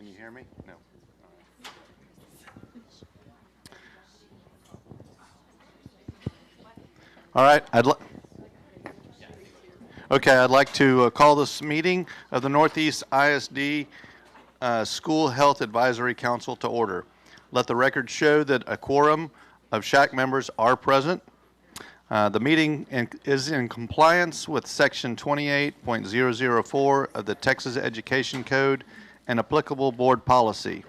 Can you hear me? No. All right. I'd like to call this meeting of the Northeast ISD School Health Advisory Council to order. Let the record show that a quorum of SHAC members are present. The meeting is in compliance with Section 28.004 of the Texas Education Code and applicable board policy.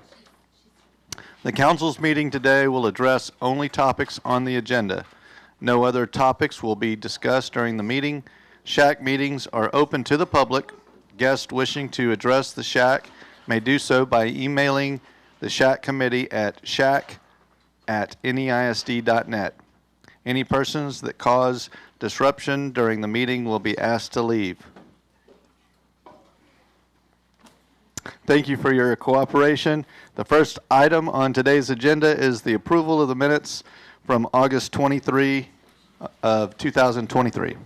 The council's meeting today will address only topics on the agenda. No other topics will be discussed during the meeting. SHAC meetings are open to the public. Guests wishing to address the SHAC may do so by emailing the SHAC committee at shac@neisd.net. Any persons that cause disruption during the meeting will be asked to leave. Thank you for your cooperation. The first item on today's agenda is the approval of the minutes from August 23 of 2023.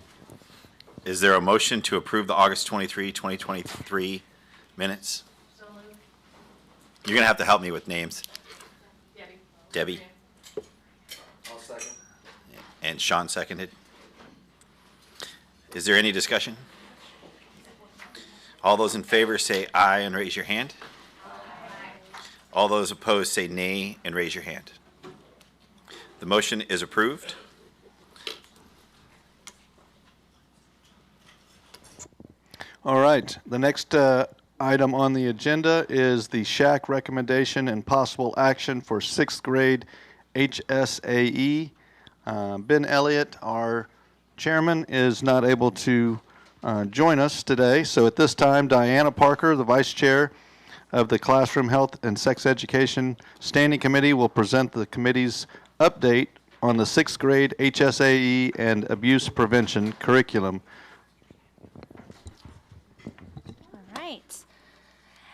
Is there a motion to approve the August 23, 2023 minutes? So moved. You're going to have to help me with names. Debbie. Debbie? I'll second. And Sean seconded. Is there any discussion? All those in favor say aye and raise your hand. Aye. All those opposed say nay and raise your hand. The motion is approved. All right. The next item on the agenda is the SHAC recommendation and possible action for 6th grade HSAE. Ben Elliott, our chairman, is not able to join us today. So at this time, Diana Parker, the vice chair of the Classroom Health and Sex Education Standing Committee, will present the committee's update on the 6th grade HSAE and abuse prevention curriculum. All right.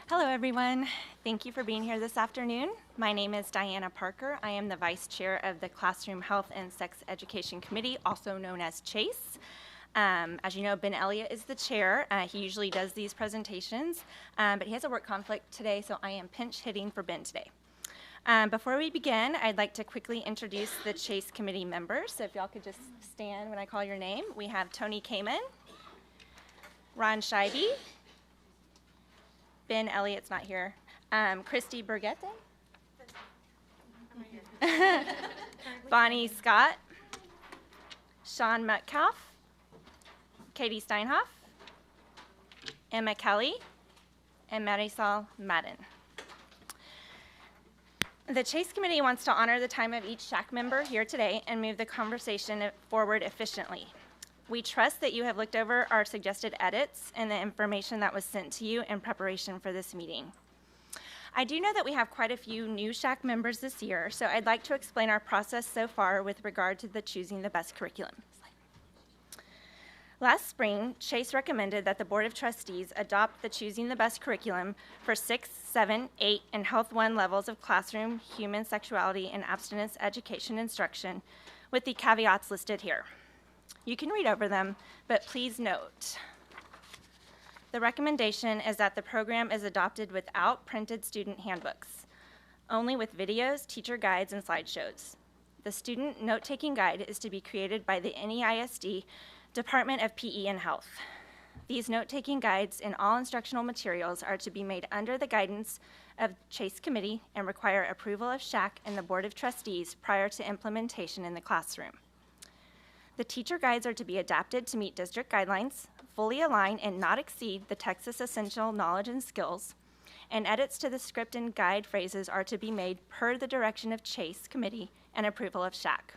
Hello, everyone. Thank you for being here this afternoon. My name is Diana Parker. I am the vice chair of the Classroom Health and Sex Education Committee, also known as CHASE. As you know, Ben Elliott is the chair. He usually does these presentations, but he has a work conflict today, so I am pinch hitting for Ben today. Before we begin, I'd like to quickly introduce the CHASE committee members. So if y'all could just stand when I call your name. We have Tony Kamen, Ron Scheibe, Ben Elliott's not here, Christy Bergette, Bonnie Scott, Sean Metcalf, Katie Steinhoff, Emma Kelly, and Marisol Madden. The CHASE committee wants to honor the time of each SHAC member here today and move the conversation forward efficiently. We trust that you have looked over our suggested edits and the information that was sent to you in preparation for this meeting. I do know that we have quite a few new SHAC members this year, so I'd like to explain our process so far with regard to the choosing the best curriculum. Last spring, CHASE recommended that the Board of Trustees adopt the Choosing the Best curriculum for 6, 7, 8, and Health 1 levels of classroom, human sexuality, and abstinence education instruction, with the caveats listed here. You can read over them, but please note, the recommendation is that the program is adopted without printed student handbooks, only with videos, teacher guides, and slideshows. The student note-taking guide is to be created by the NEISD Department of PE and Health. These note-taking guides and all instructional materials are to be made under the guidance of CHASE Committee and require approval of SHAC and the Board of Trustees prior to implementation in the classroom. The teacher guides are to be adapted to meet district guidelines, fully align and not exceed the Texas Essential Knowledge and Skills, and edits to the script and guide phrases are to be made per the direction of CHASE Committee and approval of SHAC.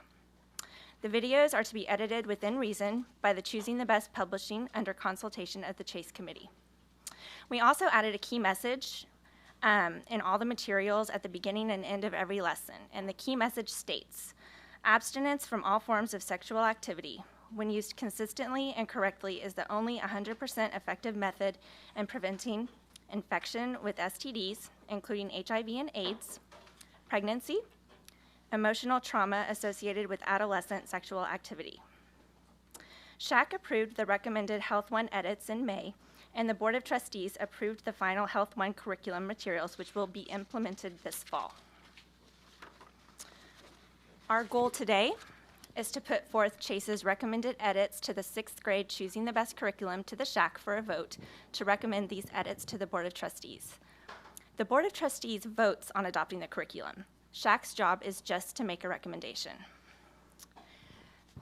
The videos are to be edited within reason by the Choosing the Best Publishing under consultation of the CHASE Committee. We also added a key message in all the materials at the beginning and end of every lesson, and the key message states, abstinence from all forms of sexual activity, when used consistently and correctly, is the only 100% effective method in preventing infection with STDs, including HIV and AIDS, pregnancy, emotional trauma associated with adolescent sexual activity. SHAC approved the recommended Health 1 edits in May, and the Board of Trustees approved the final Health 1 curriculum materials, which will be implemented this fall. Our goal today is to put forth Chase's recommended edits to the 6th grade Choosing the Best curriculum to the SHAC for a vote to recommend these edits to the Board of Trustees. The Board of Trustees votes on adopting the curriculum. SHAC's job is just to make a recommendation.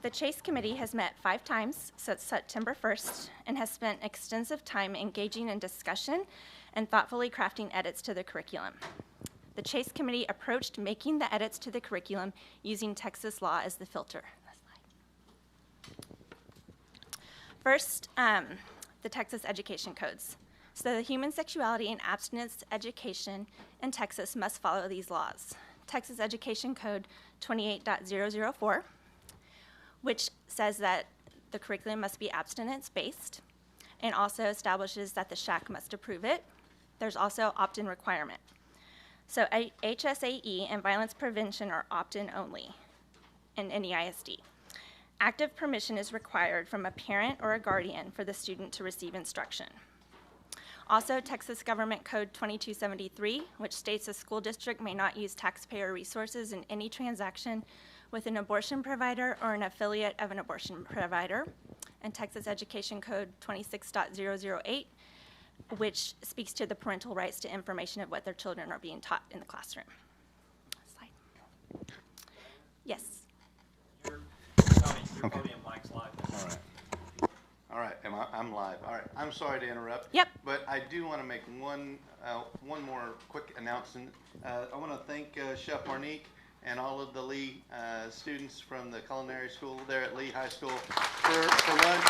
The Chase Committee has met 5 times since September 1st and has spent extensive time engaging in discussion and thoughtfully crafting edits to the curriculum. The Chase Committee approached making the edits to the curriculum using Texas law as the filter. First, the Texas education codes. So the human sexuality and abstinence education in Texas must follow these laws. Texas Education Code 28.004, which says that the curriculum must be abstinence-based and also establishes that the SHAC must approve it. There's also opt-in requirement. So HSAE and violence prevention are opt-in only in any ISD. Active permission is required from a parent or a guardian for the student to receive instruction. Also, Texas Government Code 2273, which states a school district may not use taxpayer resources in any transaction with an abortion provider or an affiliate of an abortion provider. And Texas Education Code 26.008, which speaks to the parental rights to information of what their children are being taught in the classroom. Slide. Yes. Your Okay. podium mic's live. All right, I'm live. All right, I'm sorry to interrupt. Yep. But I do want to make one more quick announcement. I want to thank Chef Marnique and all of the Lee students from the culinary school there at Lee High School for lunch.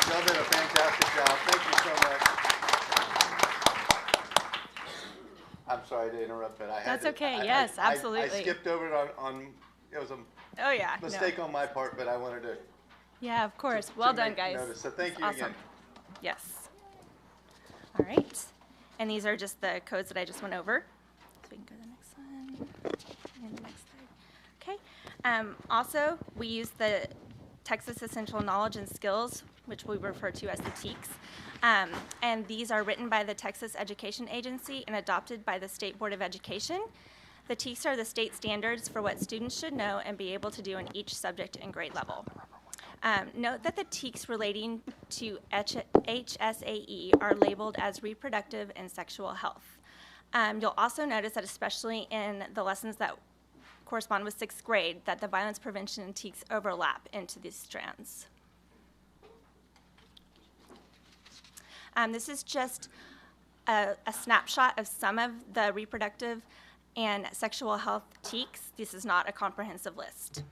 Y'all did a fantastic job. Thank you so much. I'm sorry to interrupt, but I had That's to, okay. Yes, absolutely. I skipped over it on it was a Oh, yeah. mistake on my part, but I wanted to. Yeah, of course. to Well done, make guys. notice. So thank you Awesome. again. Yes. All right. And these are just the codes that I just went over. So we can go to the next one and the next slide. Okay. Also, we use the Texas Essential Knowledge and Skills, which we refer to as the TEKS. And these are written by the Texas Education Agency and adopted by the State Board of Education. The TEKS are the state standards for what students should know and be able to do in each subject and grade level. Note that the TEKS relating to HSAE are labeled as reproductive and sexual health. You'll also notice that especially in the lessons that correspond with 6th grade, that the violence prevention and TEKS overlap into these strands. This is just a snapshot of some of the reproductive and sexual health TEKS. This is not a comprehensive list.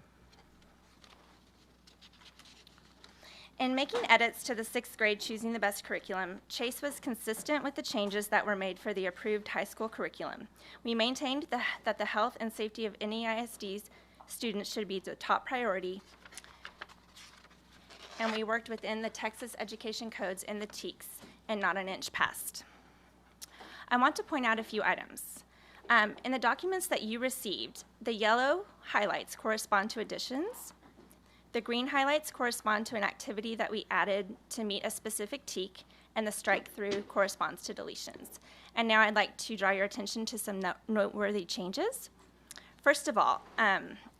In making edits to the 6th grade Choosing the Best curriculum, Chase was consistent with the changes that were made for the approved high school curriculum. We maintained that the health and safety of any ISD's students should be the top priority, and we worked within the Texas education codes and the TEKS and not an inch past. I want to point out a few items. In the documents that you received, the yellow highlights correspond to additions. The green highlights correspond to an activity that we added to meet a specific TEK, and the strike through corresponds to deletions. And now I'd like to draw your attention to some noteworthy changes. First of all,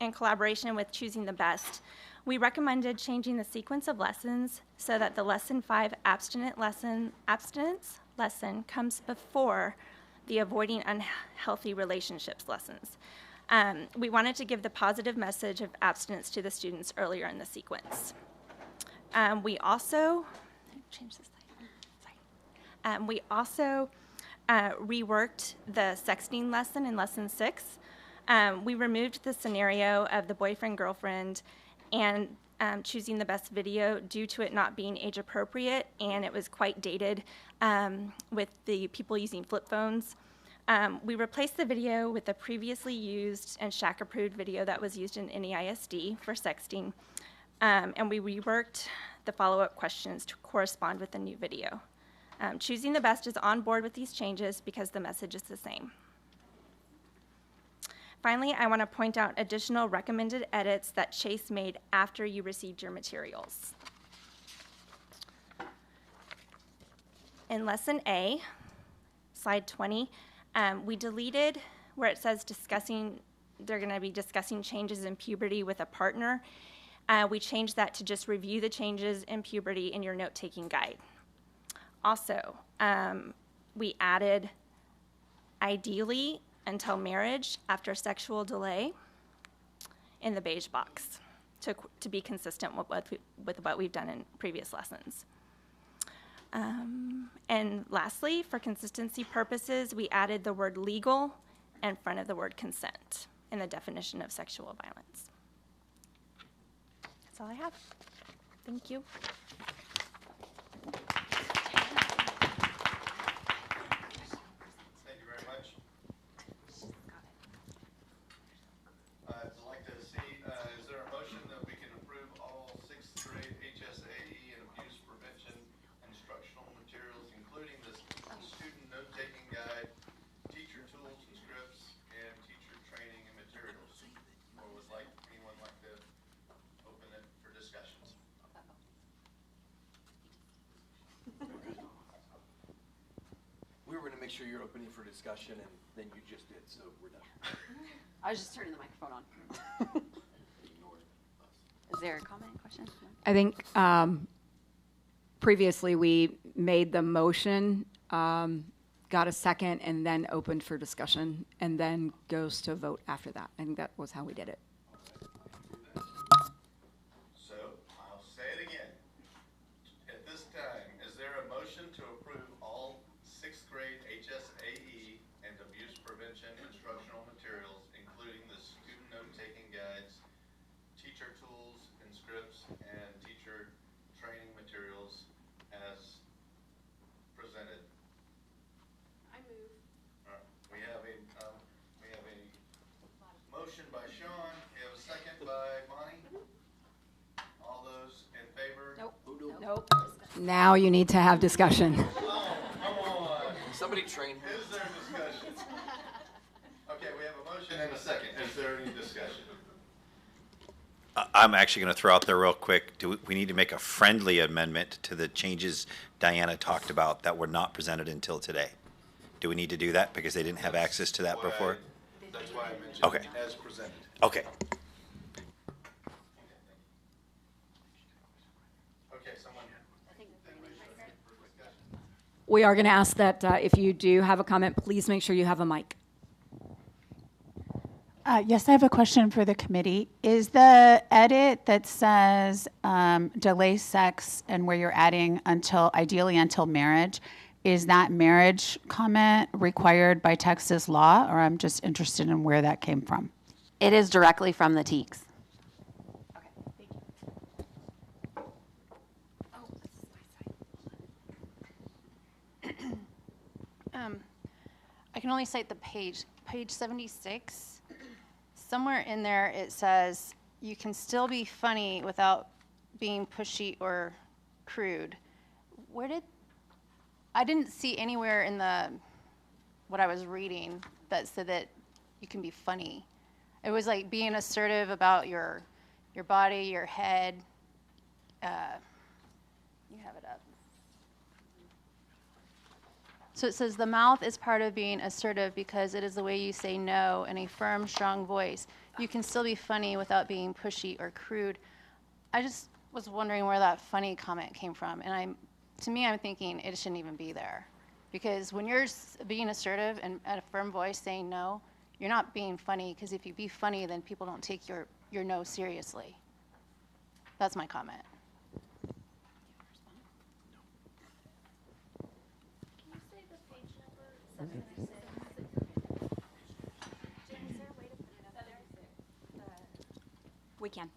in collaboration with Choosing the Best, we recommended changing the sequence of lessons so that the Lesson 5 abstinence lesson comes before the Avoiding Unhealthy Relationships lessons. We wanted to give the positive message of abstinence to the students earlier in the sequence. We also reworked the sexting lesson in Lesson 6. We removed the scenario of the boyfriend-girlfriend and Choosing the Best video due to it not being age appropriate, and it was quite dated with the people using flip phones. We replaced the video with the previously used and SHAC approved video that was used in NEISD for sexting, and we reworked the follow-up questions to correspond with the new video. Choosing the Best is on board with these changes because the message is the same. Finally, I want to point out additional recommended edits that Chase made after you received your materials. In Lesson A, slide 20, we deleted where it says discussing, they're going to be discussing changes in puberty with a partner. We changed that to just review the changes in puberty in your note-taking guide. Also, we added ideally until marriage after sexual delay in the beige box to be consistent with what we've done in previous lessons. And lastly, for consistency purposes, we added the word legal in front of the word consent in the definition of sexual violence. That's all I have. Thank you. Thank you very much. I'd like to see, is there a motion that we can approve all 6th grade HSAE and abuse prevention instructional materials, including the student note-taking guide, teacher tools and scripts, and teacher training and materials? Or would anyone like to open it for discussions? We were going to make sure you're opening for discussion, and then you just did, so we're done. I was just turning the microphone on. Is there a comment, question? No? I think previously we made the motion, got a second, and then opened for discussion, and then goes to vote after that. I think that was how we did it. So, I'll say it again. At this time, is there a motion to approve all 6th grade HSAE and abuse prevention instructional materials, including the student note-taking guides, teacher tools and scripts, and teacher training materials as presented? I move. All right, we have a motion by Sean, we have a second by Bonnie. All those in favor? Nope. Nope. Now you need to have discussion. Oh, come on. Somebody train her. Is there discussion? Okay, we have a motion and a second. Is there any discussion? I'm actually going to throw out there real quick, we need to make a friendly amendment to the changes Diana talked about that were not presented until today. Do we need to do that because they didn't have access to that before? That's why I mentioned Okay. as presented. Okay. Okay, someone. We are going to ask that if you do have a comment, please make sure you have a mic. Yes, I have a question for the committee. Is the edit that says delay sex and where you're adding ideally until marriage, is that marriage comment required by Texas law, or I'm just interested in where that came from? It is directly from the TEECs. Okay, thank you. I can only cite the page 76. Somewhere in there it says you can still be funny without being pushy or crude. I didn't see anywhere in what I was reading that said that you can be funny. It was like being assertive about your body, your head. You have it up. So it says the mouth is part of being assertive because it is the way you say no in a firm, strong voice. You can still be funny without being pushy or crude. I just was wondering where that funny comment came from. And to me, I'm thinking it shouldn't even be there. Because when you're being assertive and at a firm voice saying no, you're not being funny, because if you be funny, then people don't take your no seriously. That's my comment. We can.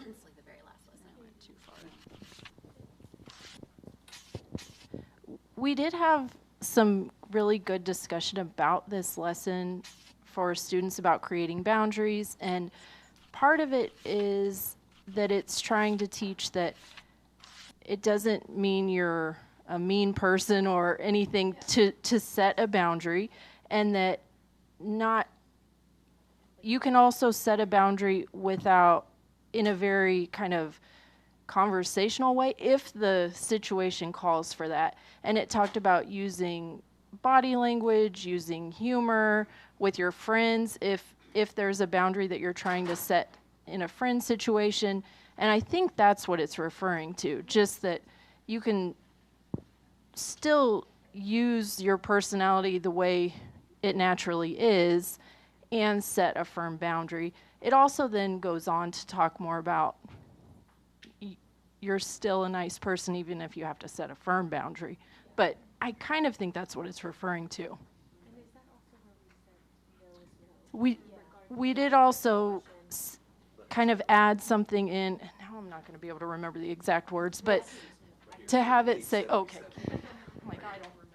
It's like the very last lesson. I went too far. We did have some really good discussion about this lesson for students about creating boundaries. And part of it is that it's trying to teach that it doesn't mean you're a mean person or anything to set a boundary, and that you can also set a boundary without, in a very kind of conversational way, if the situation calls for that. And it talked about using body language, using humor with your friends, if there's a boundary that you're trying to set in a friend situation. And I think that's what it's referring to, just that you can still use your personality the way it naturally is and set a firm boundary. It also then goes on to talk more about you're still a nice person even if you have to set a firm boundary. But I kind of think that's what it's referring to. We did also kind of add something in, and now I'm not going to be able to remember the exact words, but to have it say, okay.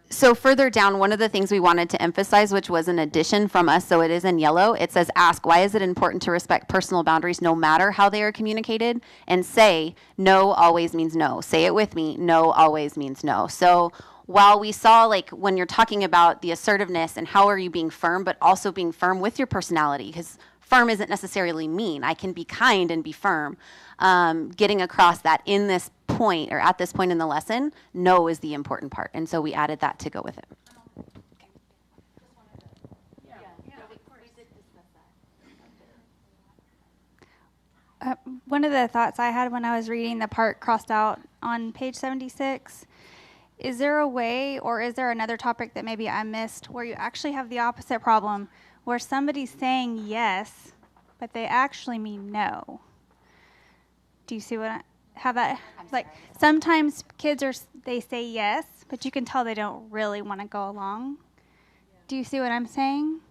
So further down, one of the things we wanted to emphasize, which was an addition from us, so it is in yellow, it says, ask, why is it important to respect personal boundaries no matter how they are communicated? And say, no always means no. Say it with me, no always means no. So while we saw, like, when you're talking about the assertiveness and how are you being firm, but also being firm with your personality, because firm isn't necessarily mean. I can be kind and be firm. Getting across that in this point, or at this point in the lesson, no is the important part. And so we added that to go with it. One of the thoughts I had when I was reading the part crossed out on page 76, is there a way, or is there another topic that maybe I missed, where you actually have the opposite problem, where somebody's saying yes, but they actually mean no? Do you see how that, like, sometimes kids they say yes, but you can tell they don't really want to go along. Do you see what I'm saying?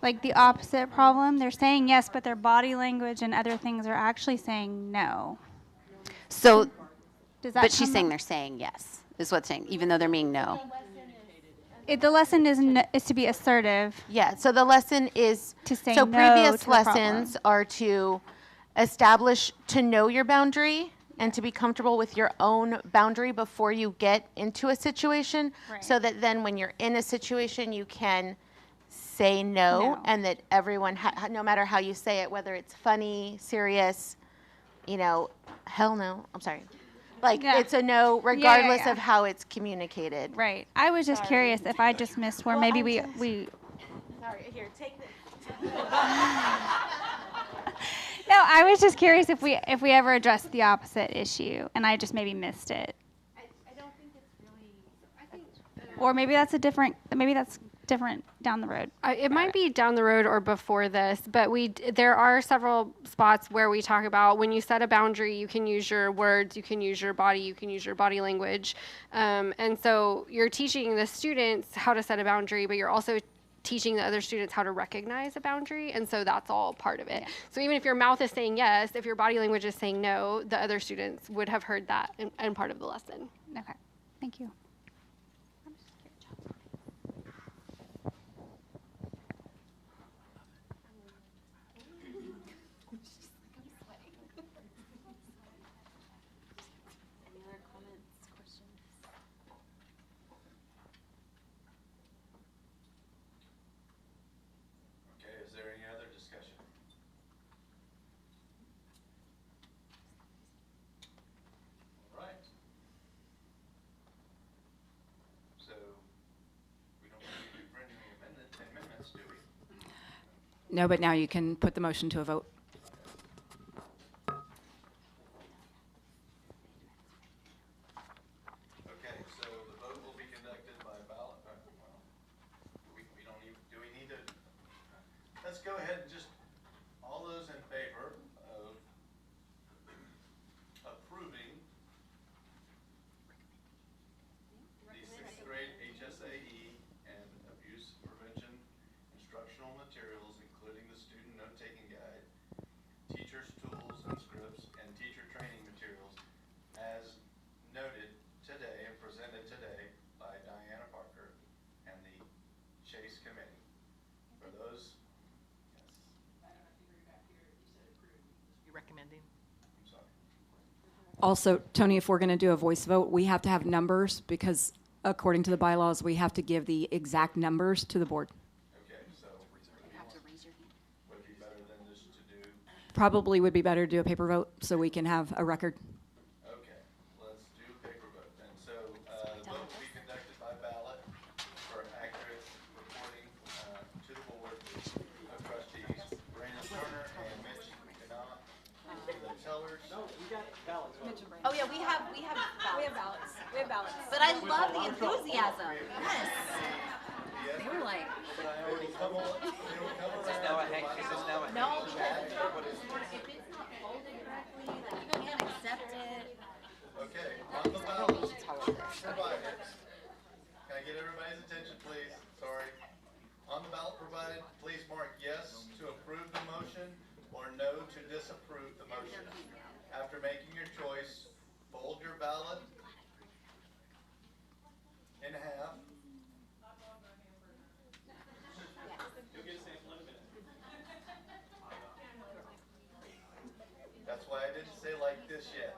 Like the opposite problem, they're saying yes, but their body language and other things are actually saying no. So, Does that but she's come saying up? they're saying yes, is what's saying, even though they're meaning no. The lesson is to be assertive. Yeah, so the lesson is, To say so no previous to the problem. lessons are to establish, to know your boundary and to be comfortable with your own boundary before you get into a situation, Right. so that then when you're in a situation, you can say no, No. and that everyone, no matter how you say it, whether it's funny, serious, hell no, I'm sorry. Like, Yeah. it's a no regardless yeah. of how it's communicated. Right. I was just curious if I just missed where maybe we Sorry, here, take this. No, I was just curious if we ever addressed the opposite issue, and I just maybe missed it. I don't think it's really, I think, Or maybe that's different down the road. It might be down the road or before this, but there are several spots where we talk about when you set a boundary, you can use your words, you can use your body, you can use your body language. And so you're teaching the students how to set a boundary, but you're also teaching the other students how to recognize a boundary. And so that's all part of it. Yeah. So even if your mouth is saying yes, if your body language is saying no, the other students would have heard that and part of the lesson. Okay. Thank you. Any other comments, questions? Okay, is there any other discussion? All right. So, we don't need to bring any amendments, do we? No, but now you can put the motion to a vote. Okay, so the vote will be conducted by ballot, we don't even, do we need to, let's go ahead and just, all those in favor of approving the sixth grade HSAE and abuse prevention instructional materials, including the student note-taking guide, teacher's tools and scripts, and teacher training materials, as noted today and presented today by Diana Parker, and the Also, Tony, if we're going to do a voice vote, we have to have numbers because according to the bylaws, we have to give the exact numbers to the board. Okay, so would it be better than just to do? Probably would be better to do a paper vote so we can have a record. Okay, let's do a paper vote then. So, the vote will be conducted by ballot for accurate reporting, to the board of trustees. Brandon Turner and Mitch Ganot, the tellers. No, we got ballots. Oh, yeah, we have ballots. We have ballots. But I love the enthusiasm. Yes. They were like. No, because if it's not folded correctly, then you can't accept it. Okay, on the ballot provided. Can I get everybody's attention, please? Sorry. On the ballot provided, please mark yes to approve the motion or no to disapprove the motion. After making your choice, fold your ballot in half. That's why I didn't say like this yet.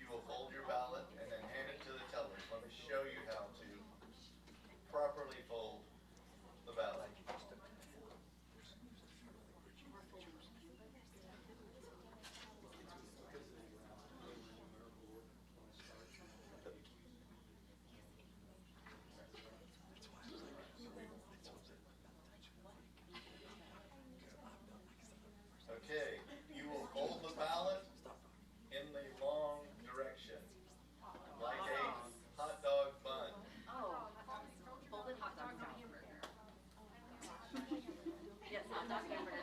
You will fold your ballot and then hand it to the tellers. Let me show you how to properly fold the ballot. Okay, you will fold the ballot in the long direction, like a hot dog bun. Oh, folded hot dog hamburger. Yes, hot dog hamburger.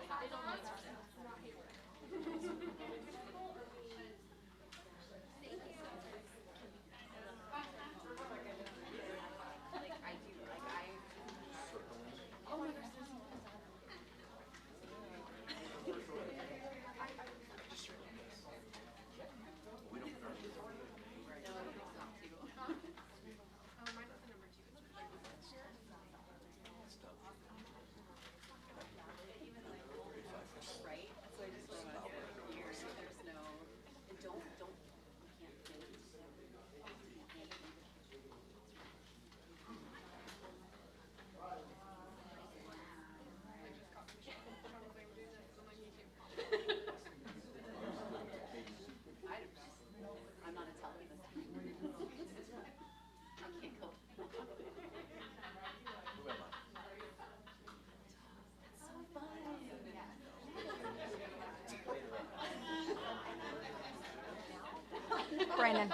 Brandon.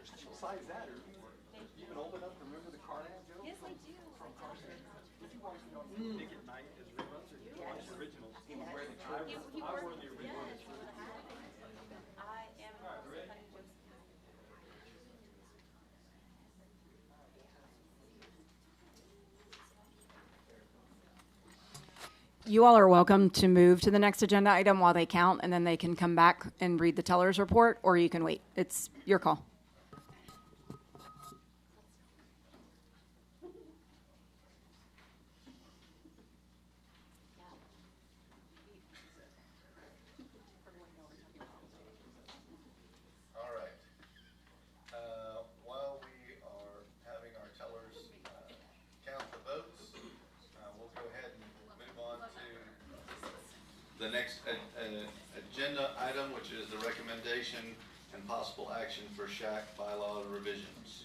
Besides that, are you even old enough to remember the Carnahan joke? Yes, I do. From Carson. Did you watch Nick at Night as reruns, or did you watch the originals? He was wearing the shirts. I wore the originals. I am. You all are welcome to move to the next agenda item while they count, and then they can come back and read the teller's report, or you can wait. It's your call. All right. While we are having our tellers count the votes, we'll go ahead and move on to the next agenda item, which is the recommendation and possible action for SHAC bylaw revisions.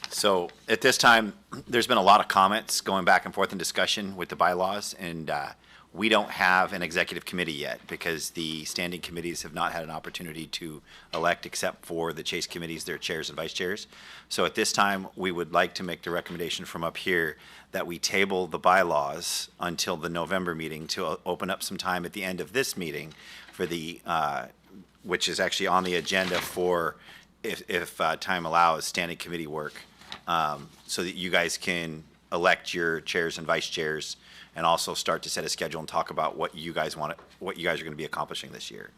So at this time, there's been a lot of comments going back and forth in discussion with the bylaws, and we don't have an executive committee yet because the standing committees have not had an opportunity to elect except for the Chase committees, their chairs and vice chairs. So at this time, we would like to make the recommendation from up here that we table the bylaws until the November meeting to open up some time at the end of this meeting for the, which is actually on the agenda for, if time allows, standing committee work, so that you guys can elect your chairs and vice chairs and also start to set a schedule and talk about what you guys want, what you guys are going to be accomplishing this year.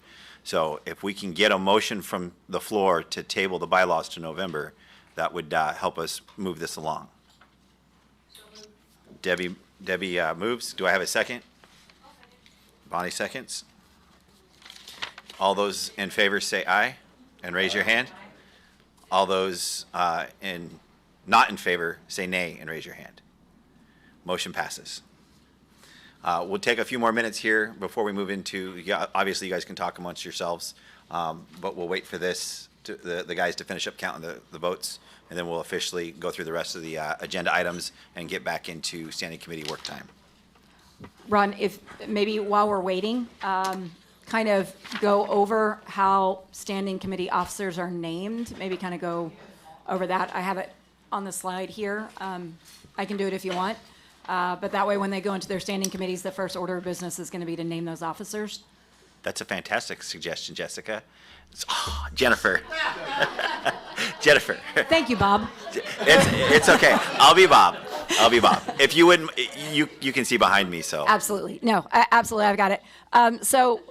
So if we can get a motion from the floor to table the bylaws to November, that would help us move this along. Debbie Debbie moves. Do I have a second? Bonnie seconds. All those in favor say aye and raise your hand. All those not in favor say nay and raise your hand. Motion passes. We'll take a few more minutes here before we move into, obviously you guys can talk amongst yourselves, but we'll wait for the guys to finish up counting the votes, and then we'll officially go through the rest of the agenda items and get back into standing committee work time. Ron, if maybe while we're waiting, kind of go over how standing committee officers are named, maybe kind of go over that. I have it on the slide here. I can do it if you want. But that way, when they go into their standing committees, the first order of business is going to be to name those officers. That's a fantastic suggestion, Jessica. Jennifer. Jennifer. Thank you, Bob. It's okay. I'll be Bob. If you wouldn't, you can see behind me, so. Absolutely. No, absolutely. I've got it. So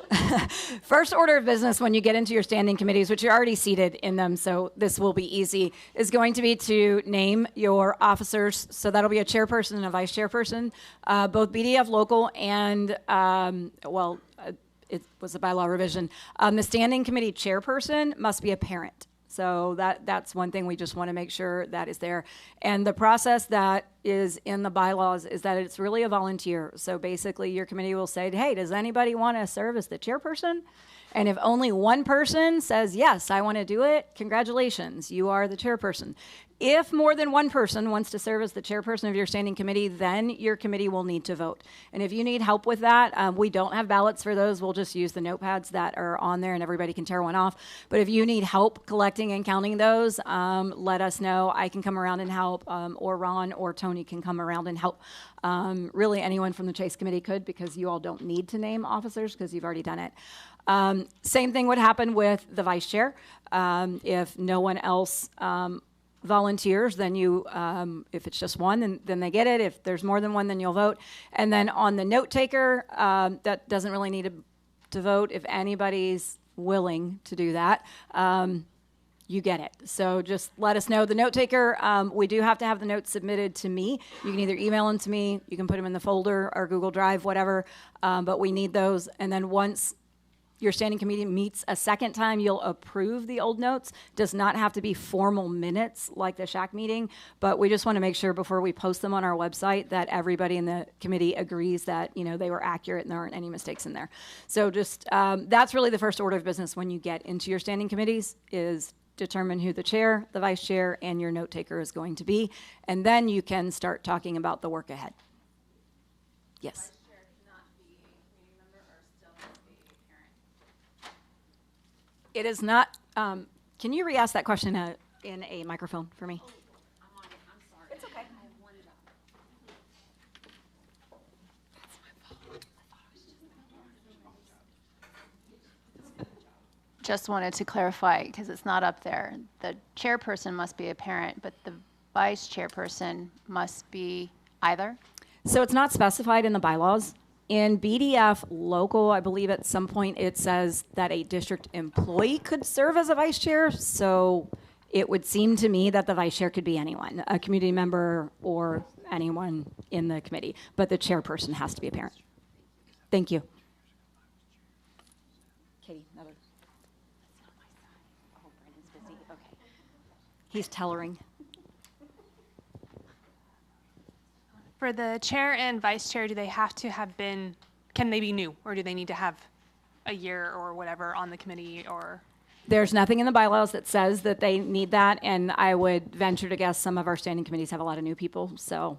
first order of business when you get into your standing committees, which you're already seated in them, so this will be easy, is going to be to name your officers. So that'll be a chairperson and a vice chairperson, both BDF local and, it was a bylaw revision. The standing committee chairperson must be a parent. So that's one thing we just want to make sure that is there. And the process that is in the bylaws is that it's really a volunteer. So basically your committee will say, hey, does anybody want to serve as the chairperson? And if only one person says, yes, I want to do it, congratulations, you are the chairperson. If more than one person wants to serve as the chairperson of your standing committee, then your committee will need to vote. And if you need help with that, we don't have ballots for those. We'll just use the notepads that are on there and everybody can tear one off. But if you need help collecting and counting those, let us know. I can come around and help, or Ron or Tony can come around and help. Really anyone from the Chase Committee could, because you all don't need to name officers because you've already done it. Same thing would happen with the vice chair. If no one else volunteers, then you, if it's just one, then they get it. If there's more than one, then you'll vote. And then on the note taker, that doesn't really need to vote. If anybody's willing to do that, you get it. So just let us know. The note taker, we do have to have the notes submitted to me. You can either email them to me, you can put them in the folder or Google Drive, whatever, but we need those. And then once your standing committee meets a second time, you'll approve the old notes. Does not have to be formal minutes like the SHAC meeting, but we just want to make sure before we post them on our website that everybody in the committee agrees that, they were accurate and there aren't any mistakes in there. So just, that's really the first order of business when you get into your standing committees, is determine who the chair, the vice chair, and your note taker is going to be. And then you can start talking about the work ahead. Yes. It is not, can you re-ask that question in a microphone for me? It's okay. Just wanted to clarify, because it's not up there. The chairperson must be a parent, but the vice chairperson must be either? So it's not specified in the bylaws. In BDF local, I believe at some point it says that a district employee could serve as a vice chair. So it would seem to me that the vice chair could be anyone, a community member or anyone in the committee, but the chairperson has to be a parent. Thank you. Katie, another. Oh, Brandon's busy. Okay. He's tellering. For the chair and vice chair, do they have to have been, can they be new, or do they need to have a year or whatever on the committee, or? There's nothing in the bylaws that says that they need that, and I would venture to guess some of our standing committees have a lot of new people, so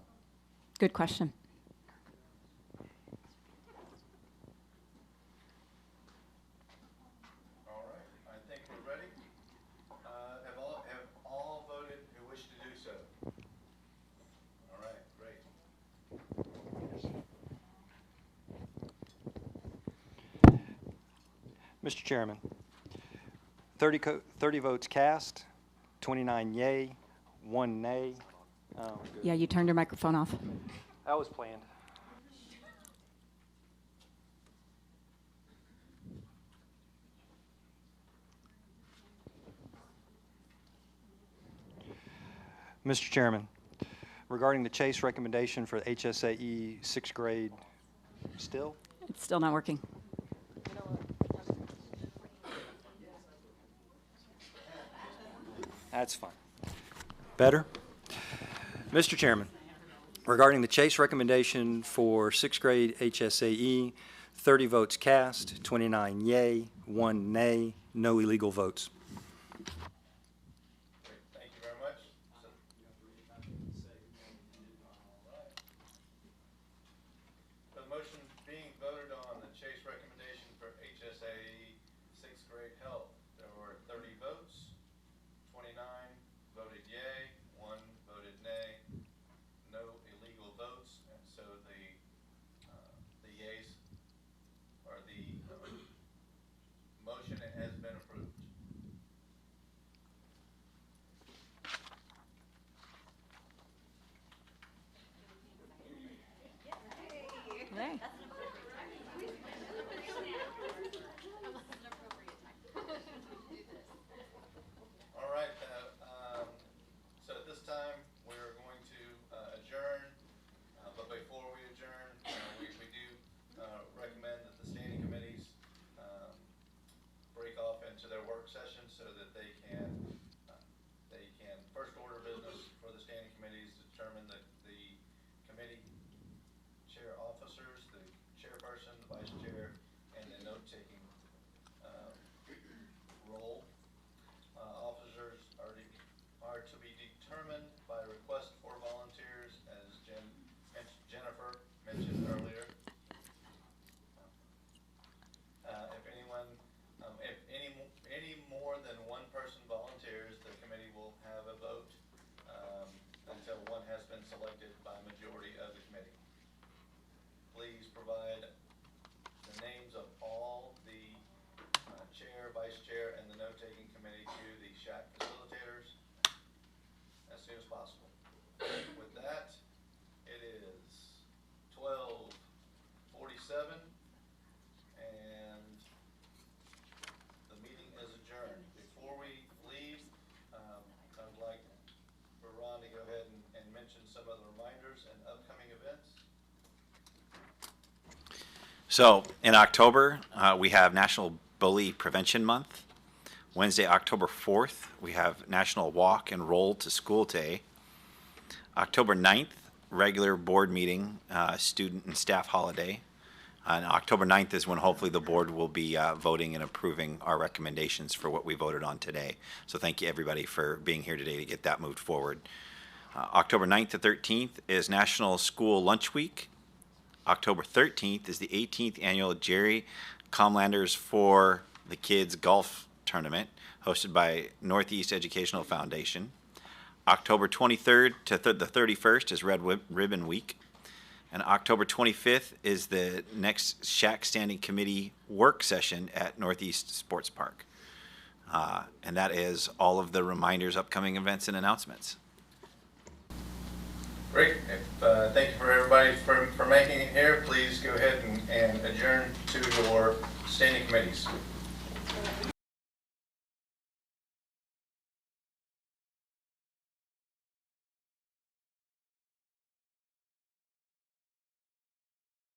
good question. All right, I think we're ready. Have all voted who wish to do so? All right, great. Mr. Chairman, 30 votes cast, 29 yay, 1 nay. Oh, good. Yeah, you turned your microphone off. That was planned. Mr. Chairman, regarding the Chase recommendation for HSAE 6th grade. Still? It's still not working. That's fine. Better? Mr. Chairman, regarding the Chase recommendation for 6th grade HSAE, 30 votes cast, 29 yay, 1 nay, no illegal votes. Thank you very much. The motion being voted on, the Chase recommendation for HSAE 6th grade health, there were 30 votes, 29 voted yay, 1 voted nay, no illegal votes, and so the yays, or the motion has been approved. Hey. All right, so at this time, we're going to adjourn, but before we adjourn, we do recommend that the standing committees break off into their work sessions so that they can first order business for the standing committees, determine the committee chair officers, the chairperson, the vice chair, and the note-taking role. Officers are to be determined by request for volunteers, as Jennifer mentioned earlier. If any more than one person volunteers, the committee will have a vote until one has been selected by majority of the committee. Please provide the names of all the chair, vice chair, and the note-taking committee to the SHAC facilitators as soon as possible. With that, it is 12:47, and the meeting is adjourned. Before we leave, I'd like for Ron to go ahead and mention some of the reminders and upcoming events. So in October, we have National Bully Prevention Month. Wednesday, October 4th, we have National Walk and Roll to School Day. October 9th, regular board meeting, student and staff holiday. And October 9th is when hopefully the board will be voting and approving our recommendations for what we voted on today. So thank you everybody for being here today to get that moved forward. October 9th to 13th is National School Lunch Week. October 13th is the 18th annual Jerry Comlanders for the Kids Golf Tournament, hosted by Northeast Educational Foundation. October 23rd to the 31st is Red Ribbon Week. And October 25th is the next SHAC Standing Committee work session at Northeast Sports Park. And that is all of the reminders, upcoming events, and announcements. Great. Thank you for everybody for making it here. Please go ahead and adjourn to your standing committees.